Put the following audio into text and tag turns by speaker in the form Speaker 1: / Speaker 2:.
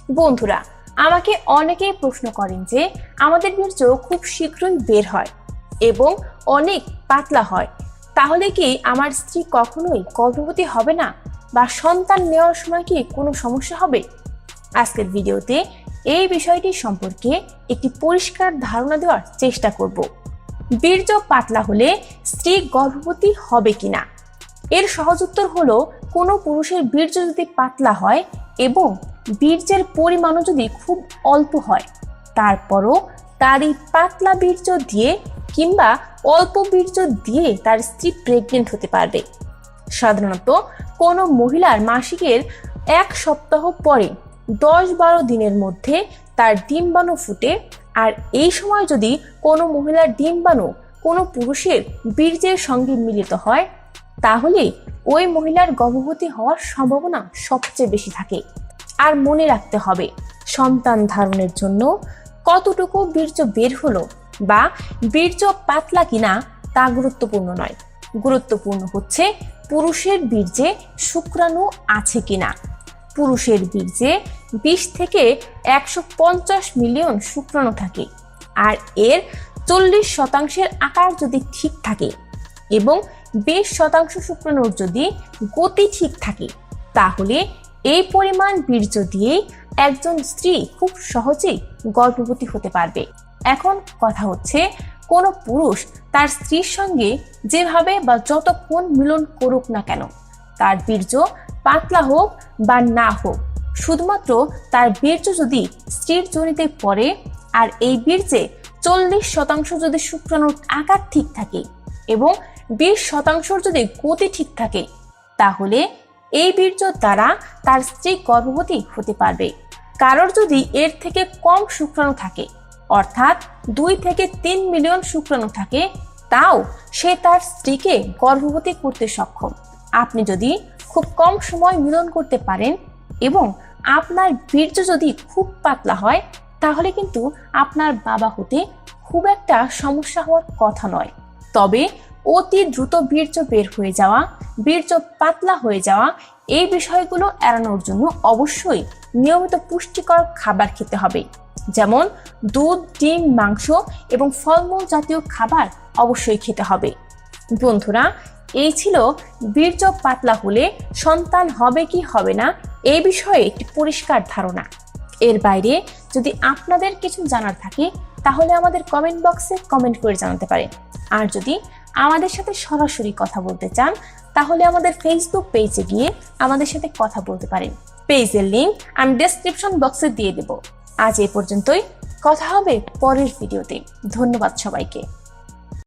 Speaker 1: বন্ধুরা, আমাকে অনেকেই প্রশ্ন করেন যে আমাদের বীর্য খুব শীঘ্রই বের হয় এবং অনেক পাতলা হয়, তাহলে কি আমার স্ত্রী কখনোই গর্ভবতী হবে না বা সন্তান নেওয়ার সময় কি কোনো সমস্যা হবে? আজকের ভিডিওতে এই বিষয়টি সম্পর্কে একটি পরিষ্কার ধারণা দেওয়ার চেষ্টা করব। বীর্য পাতলা হলে স্ত্রী গর্ভবতী হবে কিনা? এর সহজ উত্তর হলো, কোনো পুরুষের বীর্য যদি পাতলা হয় এবং বীর্যের পরিমাণও যদি খুব অল্প হয়, তারপরও তার এই পাতলা বীর্য দিয়ে কিংবা অল্প বীর্য দিয়ে তার স্ত্রী প্রেগনেন্ট হতে পারবে। সাধারণত কোনো মহিলার মাসিকের 1 সপ্তাহ পরে 10-12 দিনের মধ্যে তার ডিম্বাণু ফুটে, আর এই সময় যদি কোনো মহিলার ডিম্বাণু কোনো পুরুষের বীর্যের সঙ্গে মিলিত হয়, তাহলে ওই মহিলার গর্ভবতী হওয়ার সম্ভাবনা সবচেয়ে বেশি থাকে। আর মনে রাখতে হবে, সন্তান ধারণের জন্য কতটুকু বীর্য বের হলো বা বীর্য পাতলা কিনা তা গুরুত্বপূর্ণ নয়। গুরুত্বপূর্ণ হচ্ছে পুরুষের বীর্যে শুক্রাণু আছে কিনা। পুরুষের বীর্যে 20 থেকে 150 মিলিয়ন শুক্রাণু থাকে, আর এর 40% আকার যদি ঠিক থাকে এবং 20% শুক্রাণুর যদি গতি ঠিক থাকে, তাহলে এই পরিমাণ বীর্য দিয়েই একজন স্ত্রী খুব সহজেই গর্ভবতী হতে পারবে। এখন কথা হচ্ছে, কোনো পুরুষ তার স্ত্রীর সঙ্গে যেভাবে বা যতক্ষণ মিলন করুক না কেন, তার বীর্য পাতলা হোক বা না হোক, শুধুমাত্র তার বীর্য যদি স্ত্রীর যোনিতে পড়ে আর এই বীর্যে 40% যদি শুক্রাণুর আকার ঠিক থাকে এবং 20% যদি গতি ঠিক থাকে, তাহলে এই বীর্য দ্বারা তার স্ত্রী গর্ভবতী হতে পারবে। কারোর যদি এর থেকে কম শুক্রাণু থাকে, অর্থাৎ 2 থেকে 3 মিলিয়ন শুক্রাণু থাকে, তাও সে তার স্ত্রীকে গর্ভবতী করতে সক্ষম। আপনি যদি খুব কম সময় মিলন করতে পারেন এবং আপনার বীর্য যদি খুব পাতলা হয়, তাহলে কিন্তু আপনার বাবা হতে খুব একটা সমস্যা হওয়ার কথা নয়। তবে অতি দ্রুত বীর্য বের হয়ে যাওয়া, বীর্য পাতলা হয়ে যাওয়া, এই বিষয়গুলো এড়ানোর জন্য অবশ্যই নিয়মিত পুষ্টিকর খাবার খেতে হবে, যেমন দুধ, ডিম, মাংস এবং ফলমূল জাতীয় খাবার অবশ্যই খেতে হবে। বন্ধুরা, এই ছিল বীর্য পাতলা হলে সন্তান হবে কি হবে না এই বিষয়ে একটি পরিষ্কার ধারণা। এর বাইরে যদি আপনাদের কিছু জানার থাকে, তাহলে আমাদের কমেন্ট বক্সে কমেন্ট করে জানাতে পারেন। আর যদি আমাদের সাথে সরাসরি কথা বলতে চান, তাহলে আমাদের ফেসবুক পেজে গিয়ে আমাদের সাথে কথা বলতে পারেন। পেজের লিংক আমি ডেসক্রিপশন বক্সে দিয়ে দেব। আজ এই পর্যন্তই, কথা হবে পরের ভিডিওতে। ধন্যবাদ সবাইকে।